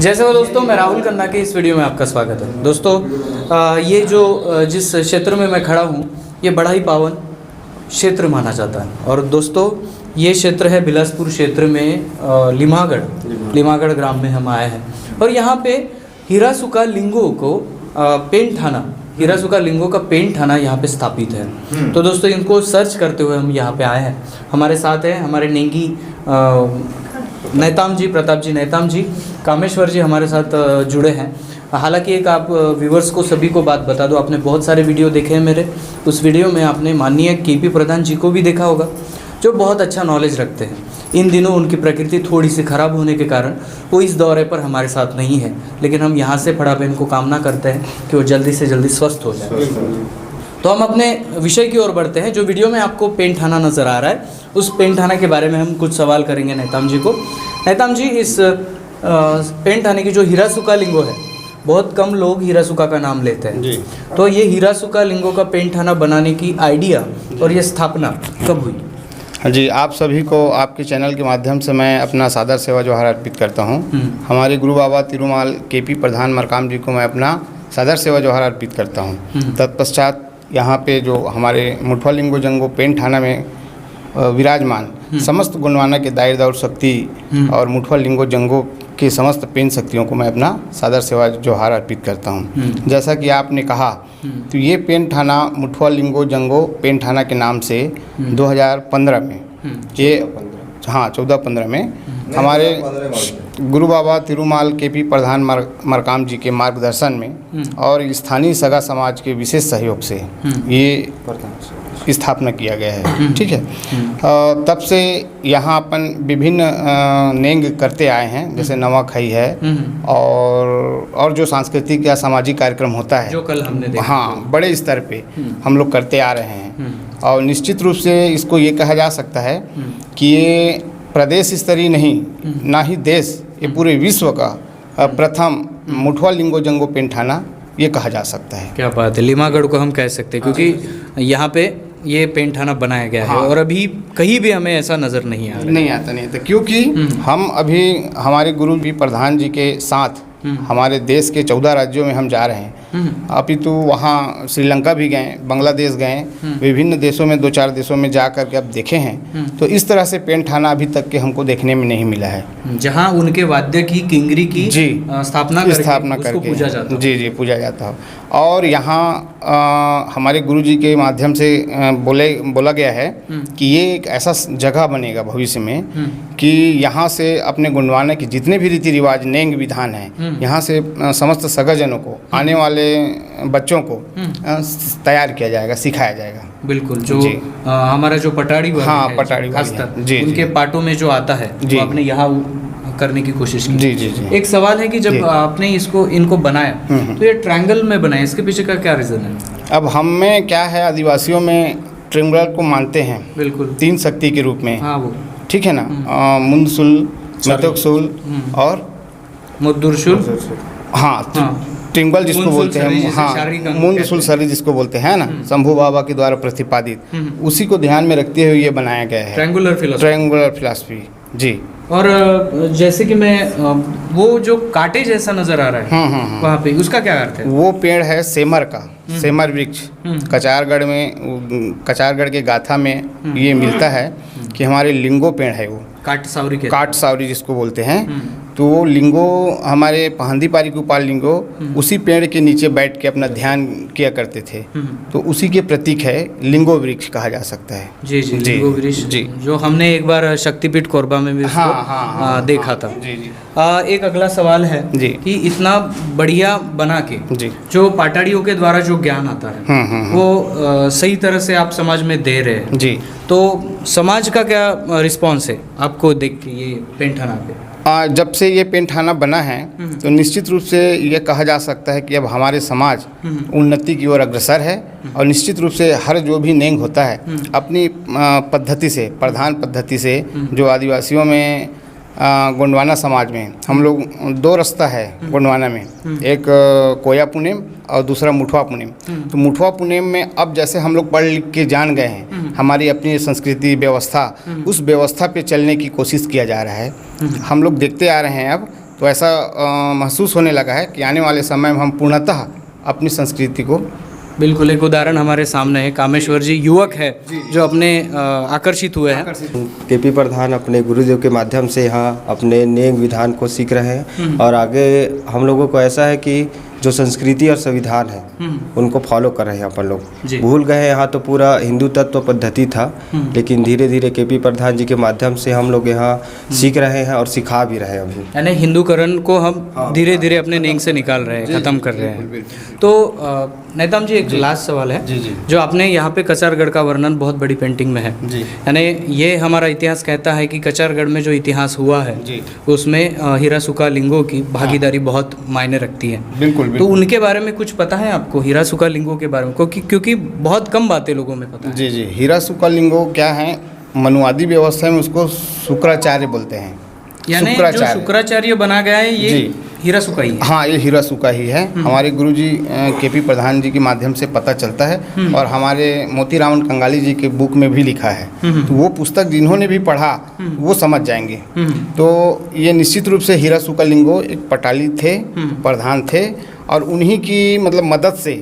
जैसे वो दोस्तों, मैं राहुल खन्ना के इस वीडियो में आपका स्वागत है। दोस्तों ये जो जिस क्षेत्र में मैं खड़ा हूँ ये बड़ा ही पावन क्षेत्र माना जाता है। और दोस्तों ये क्षेत्र है बिलासपुर क्षेत्र में लिमागढ़ ग्राम में हम आए हैं। और यहाँ पे हिरासुका लिंगों को पेंट थाना, हिरासुका लिंगों का पेंट थाना यहाँ पे स्थापित है। तो दोस्तों इनको सर्च करते हुए हम यहाँ पे आए हैं। हमारे साथ हैं हमारे नेंगी नेताम जी, प्रताप जी नेताम जी, कामेश्वर जी हमारे साथ जुड़े हैं। हालांकि एक आप व्यूवर्स को सभी को बात बता दो, आपने बहुत सारे वीडियो देखे हैं मेरे। उस वीडियो में आपने माननीय केपी प्रधान जी को भी देखा होगा, जो बहुत अच्छा नॉलेज रखते हैं। इन दिनों उनकी प्रकृति थोड़ी सी ख़राब होने के कारण वो इस दौरे पर हमारे साथ नहीं है, लेकिन हम यहाँ से फड़ा बहन को कामना करते हैं कि वो जल्दी से जल्दी स्वस्थ हो जाए। तो हम अपने विषय की ओर बढ़ते हैं। जो वीडियो में आपको पेंट थाना नज़र आ रहा है, उस पेंट थाना के बारे में हम कुछ सवाल करेंगे नेताम जी को। नेताम जी, इस पेंट थाने की जो हिरासुका लिंगो है, बहुत कम लोग हिरासुका का नाम लेते हैं जी। तो ये हिरासुका लिंगो का पेंट थाना बनाने की आइडिया और ये स्थापना कब हुई? जी, आप सभी को आपके चैनल के माध्यम से मैं अपना सादर सेवा जोहार अर्पित करता हूँ। हमारे गुरु बाबा तिरुमाल केपी प्रधान मरकाम जी को मैं अपना सादर सेवा जोहार अर्पित करता हूँ। तत्पश्चात यहाँ पे जो हमारे मुठवा लिंगो जंगो पेंट थाना में विराजमान समस्त गुणवाना के दायरा और शक्ति और मुठवा लिंगो जंगो के समस्त पेंट शक्तियों को मैं अपना सादर सेवा जोहार अर्पित करता हूँ। जैसा कि आपने कहा, तो ये पेंट थाना मुठवा लिंगो जंगो पेंट थाना के नाम से 2015 में ये 14-15 में हमारे गुरु बाबा तिरुमाल केपी प्रधान मरकाम जी के मार्गदर्शन में और स्थानीय सगा समाज के विशेष सहयोग से ये स्थापना किया गया है। ठीक है। तब से यहाँ अपन विभिन्न नेंग करते आए हैं, जैसे नवाखाई है और जो सांस्कृतिक या सामाजिक कार्यक्रम होता है, जो कल हमने देखा, हाँ, बड़े स्तर पे हम लोग करते आ रहे हैं। और निश्चित रूप से इसको ये कहा जा सकता है कि ये प्रदेश स्तरीय नहीं, ना ही देश, ये पूरे विश्व का प्रथम मुठवा लिंगो जंगो पेंट थाना ये कहा जा सकता है। क्या बात है, लिमागढ़ को हम कह सकते हैं, क्योंकि यहाँ पे ये पेंट थाना बनाया गया है। और अभी कहीं भी हमें ऐसा नज़र नहीं आ रहा, नहीं आता, क्योंकि हम अभी हमारे गुरु जी प्रधान जी के साथ हमारे देश के 14 राज्यों में हम जा रहे हैं। अभी तो वहाँ श्रीलंका भी गए, बांग्लादेश गए, विभिन्न देशों में 2-4 देशों में जा कर के अब देखे हैं। तो इस तरह से पेंट थाना अभी तक के हमको देखने में नहीं मिला है, जहाँ उनके वाद्य की किंगरी की स्थापना करके पूजा जाता है। जी, पूजा जाता है। और यहाँ हमारे गुरु जी के माध्यम से बोला गया है कि ये एक ऐसा जगह बनेगा भविष्य में कि यहाँ से अपने गुणवाना की जितने भी रीति रिवाज नेंग विधान है, यहाँ से समस्त सगाजनों को, आने वाले बच्चों को तैयार किया जाएगा, सिखाया जाएगा। बिल्कुल। जो हमारा जो पटाड़ी वाली है, पटाड़ी जी, उनके पाटों में जो आता है वो आपने यहाँ करने की कोशिश की। जी। एक सवाल है कि जब आपने इनको बनाया तो ये ट्रायंगल में बनाया, इसके पीछे का क्या रीज़न है? अब हम में क्या है, आदिवासियों में ट्रायंगल को मानते हैं, बिल्कुल, 3 शक्ति के रूप में। हाँ, वो ठीक है ना, मुंदशूल, मतोकशूल और मुद्दुरशूल। हाँ, ट्रिंगल जिसको बोलते हैं, हाँ, मुंदशूल शरीर जिसको बोलते हैं ना, शंभू बाबा के द्वारा प्रतिपादित, उसी को ध्यान में रखते हुए ये बनाया गया है, ट्रायंगुलर फिलॉसफी। जी। और जैसे कि मैं वो जो कांटे जैसा नजर आ रहा है वहाँ पे, उसका क्या अर्थ है? वो पेड़ है सेमर का, सेमर वृक्ष। कचारगढ़ के गाथा में ये मिलता है कि हमारे लिंगो पेड़ है, वो काट सावरी जिसको बोलते हैं। तो वो लिंगो हमारे पहंदी पारी गोपाल लिंगो उसी पेड़ के नीचे बैठ के अपना ध्यान किया करते थे। तो उसी के प्रतीक है, लिंगो वृक्ष कहा जा सकता है। जी, लिंगो वृक्ष, जी, जो हमने एक बार शक्तिपीठ कोरबा में भी देखा था। जी। एक अगला सवाल है जी कि इतना बढ़िया बना के जी जो पाटाड़ियों के द्वारा जो ज्ञान आता है वो सही तरह से आप समाज में दे रहे हैं जी, तो समाज का क्या रिस्पॉन्स है आपको देख के ये पेंट थाना पे? जब से ये पेंट थाना बना है तो निश्चित रूप से ये कहा जा सकता है कि अब हमारे समाज उन्नति की ओर अग्रसर है। और निश्चित रूप से हर जो भी नेंग होता है अपनी पद्धति से, प्रधान पद्धति से, जो आदिवासियों में गोंडवाना समाज में हम लोग 2 रास्ता है गोंडवाना में, एक कोया पुनेम और दूसरा मुठवा पुनेम। तो मुठवा पुनेम में अब जैसे हम लोग पढ़ लिख के जान गए हैं, हमारी अपनी संस्कृति व्यवस्था, उस व्यवस्था पे चलने की कोशिश किया जा रहा है। हम लोग देखते आ रहे हैं अब तो ऐसा महसूस होने लगा है कि आने वाले समय में हम पूर्णतः अपनी संस्कृति को बिल्कुल, एक उदाहरण हमारे सामने है। कामेश्वर जी युवक है जो अपने आकर्षित हुए हैं। केपी प्रधान अपने गुरुदेव के माध्यम से यहाँ अपने नेक विधान को सीख रहे हैं और आगे हम लोगों को ऐसा है कि जो संस्कृति और संविधान है उनको फॉलो कर रहे हैं अपन लोग। भूल गए यहाँ तो पूरा हिंदू तत्व पद्धति था, लेकिन धीरे धीरे केपी प्रधान जी के माध्यम से हम लोग यहाँ सीख रहे हैं और सिखा भी रहे हैं अभी। यानी हिंदूकरण को हम धीरे धीरे अपने नेंग से निकाल रहे हैं, ख़त्म कर रहे हैं। तो नेताम जी, एक लास्ट सवाल है। जो आपने यहाँ पे कचारगढ़ का वर्णन बहुत बड़ी पेंटिंग में है, यानी ये हमारा इतिहास कहता है कि कचारगढ़ में जो इतिहास हुआ है उसमें हिरासुका लिंगों की भागीदारी बहुत मायने रखती है। बिल्कुल। तो उनके बारे में कुछ पता है आपको, हिरासुका लिंगों के बारे में? क्योंकि बहुत कम बातें लोगों में पता है। जी, हिरासुका लिंगो क्या है, मनुवादी व्यवस्था में उसको शुक्राचार्य बोलते हैं। यानी जो शुक्राचार्य बना गया है ये हिरासुका ही है। हाँ, ये हिरासुका ही है। हमारे गुरुजी केपी प्रधान जी के माध्यम से पता चलता है और हमारे मोतीराम कंगाली जी के बुक में भी लिखा है। तो वो पुस्तक जिन्होंने भी पढ़ा वो समझ जाएंगे। तो ये निश्चित रूप से हिरासुका लिंगो एक पटाली थे, प्रधान थे और उन्हीं की मतलब मदद से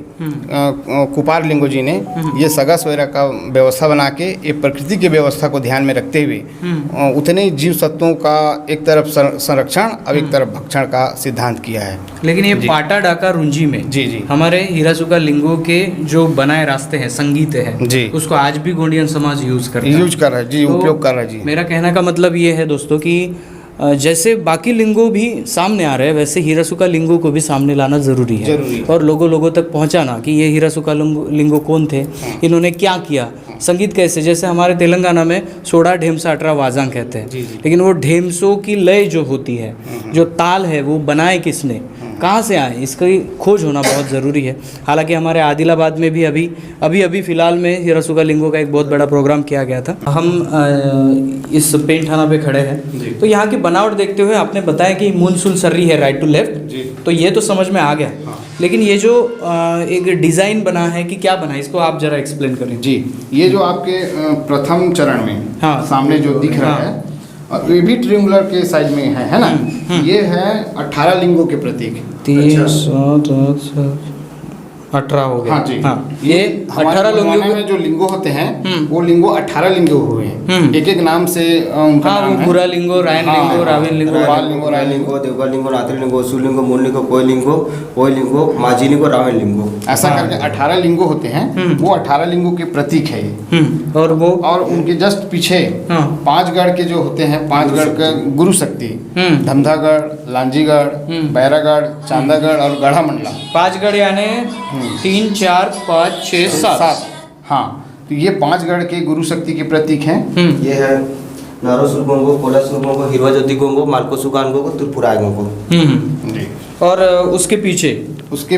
कुपार लिंगो जी ने ये सगा सोयरा का व्यवस्था बना के ये प्रकृति की व्यवस्था को ध्यान में रखते हुए उतने ही जीव सत्वों का एक तरफ संरक्षण और एक तरफ भक्षण का सिद्धांत किया है। लेकिन ये पाटा डाका रुंजी में जी हमारे हिरासुका लिंगों के जो बनाए रास्ते हैं, संगीत है जी, उसको आज भी गोंडियन समाज यूज कर रहा है जी, उपयोग कर रहा है जी। मेरा कहने का मतलब ये है दोस्तों कि जैसे बाकी लिंगो भी सामने आ रहे हैं वैसे हिरासुका लिंगो को भी सामने लाना ज़रूरी है और लोगों तक पहुंचाना कि ये हिरासुका लिंगो कौन थे, इन्होंने क्या किया, संगीत कैसे। जैसे हमारे तेलंगाना में सोडा ढेमसा अठरा वाजांग कहते हैं, लेकिन वो ढेमसों की लय जो होती है, जो ताल है, वो बनाए किसने, कहाँ से आए, इसकी खोज होना बहुत ज़रूरी है। हालांकि हमारे आदिलाबाद में भी अभी फ़िलहाल में हिरासुका लिंगो का एक बहुत बड़ा प्रोग्राम किया गया था। हम इस पेंट थाना पे खड़े हैं तो यहाँ की बनावट देखते हुए आपने बताया कि मूनसून सर्री है राइट टू लेफ्ट, तो ये तो समझ में आ गया। लेकिन ये जो एक डिज़ाइन बना है कि क्या बना है, इसको आप ज़रा एक्सप्लेन करें। जी, ये जो आपके प्रथम चरण में सामने जो दिख रहा है और ये भी ट्रिंगुलर के साइज में है ना, ये है 18 लिंगों के प्रतीक। 3 7 8 18 हो गया। हाँ जी, हाँ, ये 18 लिंगों में जो लिंगो होते हैं वो लिंगो 18 लिंगो हुए हैं, एक एक नाम से उनका नाम है। पूरा लिंगो, रायन लिंगो, राविन लिंगो, बाल लिंगो, राय लिंगो, देवगा लिंगो, नात्री लिंगो, असुर लिंगो, मूल लिंगो, कोय लिंगो, माझी लिंगो, रावण लिंगो, ऐसा करके 18 लिंगो होते हैं। वो 18 लिंगो के प्रतीक है ये। और उनके जस्ट पीछे 5 गढ़ के जो होते हैं, 5 गढ़ का गुरु शक्ति, धमधागढ़, लांजीगढ़, बैरागढ़, चांदागढ़ और गढ़ा मंडला। 5 गढ़ यानी 3 4 5 6 7। हाँ, तो ये 5 गढ़ के गुरु शक्ति के प्रतीक हैं। ये है नारो सुरगोंगो, कोला सुरगोंगो, हिरवा ज्योति गोंगो, मालको सुगानगो, त्रिपुरा गोंगो। जी। और उसके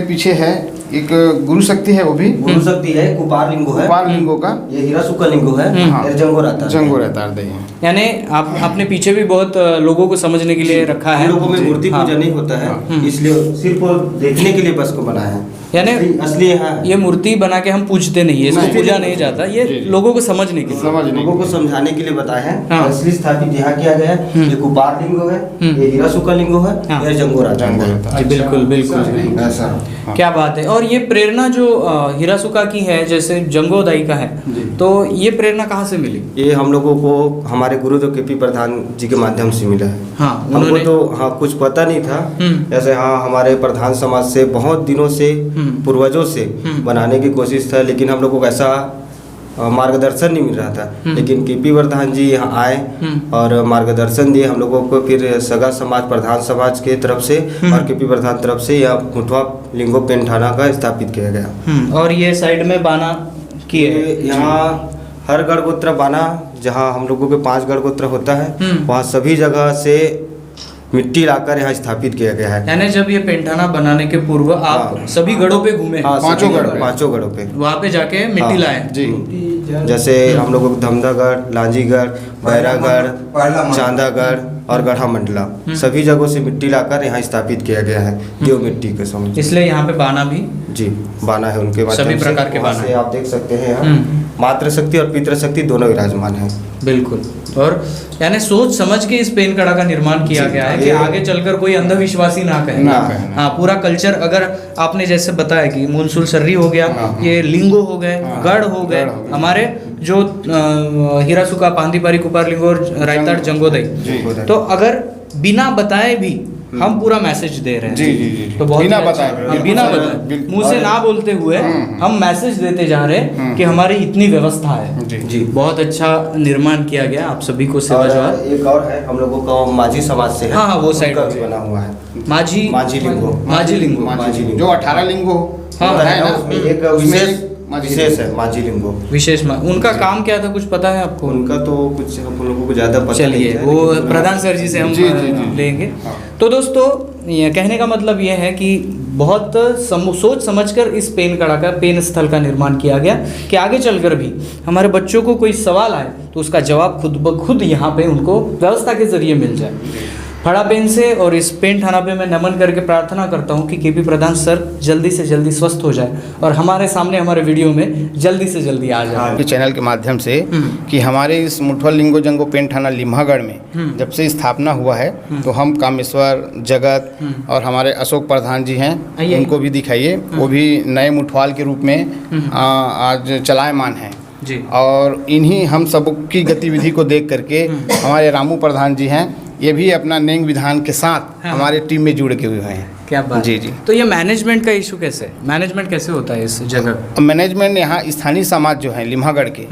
पीछे है एक गुरु शक्ति है, वो भी गुरु शक्ति है, कुपार लिंगो है, कुपार लिंगो का। ये हिरासुका लिंगो है, जंगो रहता है। यानी आप अपने पीछे भी बहुत लोगों को समझने के लिए रखा है। लोगों में मूर्ति पूजा नहीं होता है, इसलिए सिर्फ देखने के लिए बस को बनाया है। यानी असली ये मूर्ति बना के हम पूजते नहीं है, इसको पूजा नहीं जाता, ये लोगों को समझने के लिए, लोगों को समझाने के लिए बताया है। असली स्थापित यहाँ किया गया है। ये कुपार लिंगो है, ये हिरासुका लिंगो है, ये जंगो रहता है। बिल्कुल ऐसा क्या बात है। और ये प्रेरणा जो हिरासुका की है, जैसे जंगोदाई का है, तो ये प्रेरणा कहाँ से मिली? ये हम लोगों को हमारे गुरुदेव केपी प्रधान जी के माध्यम से मिला है। हमको तो कुछ पता नहीं था। जैसे हमारे प्रधान समाज से बहुत दिनों से, पूर्वजों से बनाने की कोशिश था, लेकिन हम लोगों को ऐसा मार्गदर्शन नहीं मिल रहा था। लेकिन केपी प्रधान जी यहाँ आए और मार्गदर्शन दिए हम लोगों को। फिर सगा समाज, प्रधान समाज के तरफ से और केपी प्रधान तरफ से यह मुठवा लिंगो पेंट थाना का स्थापित किया गया। और ये साइड में बाना किए, यहाँ हर गढ़ गोत्र बाना, जहाँ हम लोगों के 5 गढ़ गोत्र होता है, वहाँ सभी जगह से मिट्टी लाकर यहाँ स्थापित किया गया है। यानी जब ये पेंटाना बनाने के पूर्व आप सभी गढ़ों पे घूमे? पांचों गढ़ों पे वहाँ पे जाके मिट्टी लाए जी। जैसे हम लोगों को धमधागढ़, लांजीगढ़, बैरागढ़, चांदागढ़ और गढ़ा मंडला सभी जगहों से मिट्टी लाकर यहाँ स्थापित किया गया है देव मिट्टी के समझ। इसलिए यहाँ पे बाना भी जी बाना है उनके माध्यम सभी प्रकार के वहाँ बाना से आप देख सकते हैं यहाँ मातृ शक्ति और पितृ शक्ति दोनों विराजमान है। बिल्कुल। और यानी सोच समझ के इस पेन कड़ा का निर्माण किया गया है कि आगे चलकर कोई अंधविश्वासी ना कहे। हाँ, पूरा कल्चर अगर आपने जैसे बताया कि मूलसूल सर्री हो गया, ये लिंगो हो गए, गढ़ हो गए, हमारे जो हीरासुका, पांदीपारी, कुपार लिंगो और रायताड़ जंगोदई, तो अगर बिना बताए भी हम पूरा मैसेज दे रहे हैं। जी जी जी तो बहुत बिना ही अच्छा। बताए, बिना बताए, मुंह से ना बोलते हुए हम मैसेज देते जा रहे हैं कि हमारी इतनी व्यवस्था है। जी बहुत अच्छा निर्माण किया गया। आप सभी को सेवा जोहार। एक और है हम लोगों का माझी समाज से है। हाँ, वो साइड का भी बना हुआ है माझी लिंगो जो 18 लिंगो हाँ, है ना, उसमें एक विशेष है माझी लिंगो विशेष उनका काम क्या था, कुछ पता है आपको? उनका तो कुछ हम लोगों को ज़्यादा पता नहीं चलिए है, वो लेकिन प्रधान सर जी से हम लेंगे। तो दोस्तों ये कहने का मतलब ये है कि बहुत सोच समझकर इस पेन कड़ा का, पेन स्थल का निर्माण किया गया कि आगे चलकर भी हमारे बच्चों को कोई सवाल आए तो उसका जवाब खुद ब खुद यहाँ पे उनको व्यवस्था के जरिए मिल जाए। फड़ा पेन से और इस पेन थाना पे मैं नमन करके प्रार्थना करता हूँ कि केपी प्रधान सर जल्दी से जल्दी स्वस्थ हो जाए और हमारे सामने हमारे वीडियो में जल्दी से जल्दी आ जाए। के चैनल के माध्यम से कि हमारे इस मुठवल लिंगो जंगो पेन थाना लिम्हागढ़ में जब से स्थापना हुआ है तो हम कामेश्वर, जगत और हमारे अशोक प्रधान जी हैं, उनको भी दिखाइए। वो भी नए मुठवाल के रूप में आज चलायमान हैं जी। और इन्हीं हम सब की गतिविधि को देख करके हमारे रामू प्रधान जी हैं, ये भी अपना नेंग विधान के साथ हमारे टीम में जुड़ के हुए हैं। क्या बात। जी जी। तो ये मैनेजमेंट का इशू कैसे, मैनेजमेंट कैसे होता है इस जगह? मैनेजमेंट यहाँ स्थानीय समाज जो है लिम्हागढ़ के,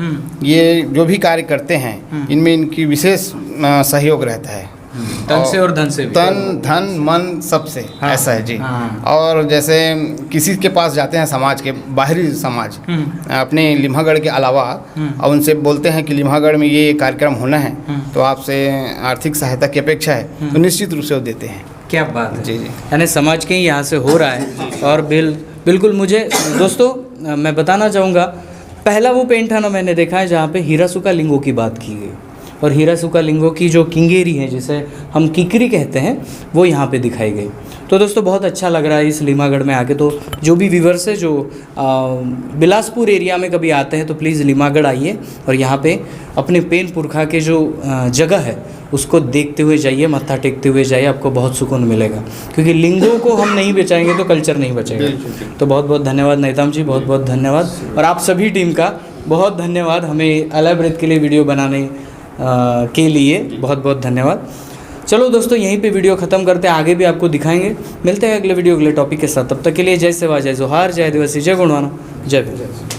ये जो भी कार्य करते हैं इनमें इनकी विशेष सहयोग रहता है। तन से और धन से भी। तन धन मन सबसे हाँ, ऐसा है जी। हाँ। और जैसे किसी के पास जाते हैं समाज के बाहरी समाज अपने लिम्हागढ़ के अलावा और उनसे बोलते हैं कि लिम्हागढ़ में ये कार्यक्रम होना है तो आपसे आर्थिक सहायता की अपेक्षा है, तो निश्चित रूप से वो देते हैं। क्या बात है। जी जी। यानी समाज के ही यहाँ से हो रहा है। और बिल्कुल मुझे दोस्तों मैं बताना चाहूँगा, पहला वो पेन थाना मैंने देखा है जहाँ पे हीरासुका लिंगो की बात की गई और हीरासुका लिंगो की जो किंगेरी है, जिसे हम किकरी कहते हैं, वो यहाँ पे दिखाई गई। तो दोस्तों बहुत अच्छा लग रहा है इस लिम्हागढ़ में आके। तो जो भी व्यूवर्स है जो बिलासपुर एरिया में कभी आते हैं तो प्लीज़ लिम्हागढ़ आइए और यहाँ पे अपने पेन पुरखा के जो जगह है उसको देखते हुए जाइए, मत्था टेकते हुए जाइए, आपको बहुत सुकून मिलेगा। क्योंकि लिंगों को हम नहीं बचाएंगे तो कल्चर नहीं बचेगा। तो बहुत बहुत धन्यवाद नैताम जी, बहुत बहुत धन्यवाद। और आप सभी टीम का बहुत धन्यवाद, हमें अलग ब्रेथ के लिए वीडियो बनाने के लिए बहुत बहुत धन्यवाद। चलो दोस्तों यहीं पे वीडियो ख़त्म करते हैं, आगे भी आपको दिखाएंगे। मिलते हैं अगले वीडियो अगले टॉपिक के साथ। तब तक के लिए जय सेवा, जय जोहार, जय आदिवासी, जय गुणवाना, जय भीम।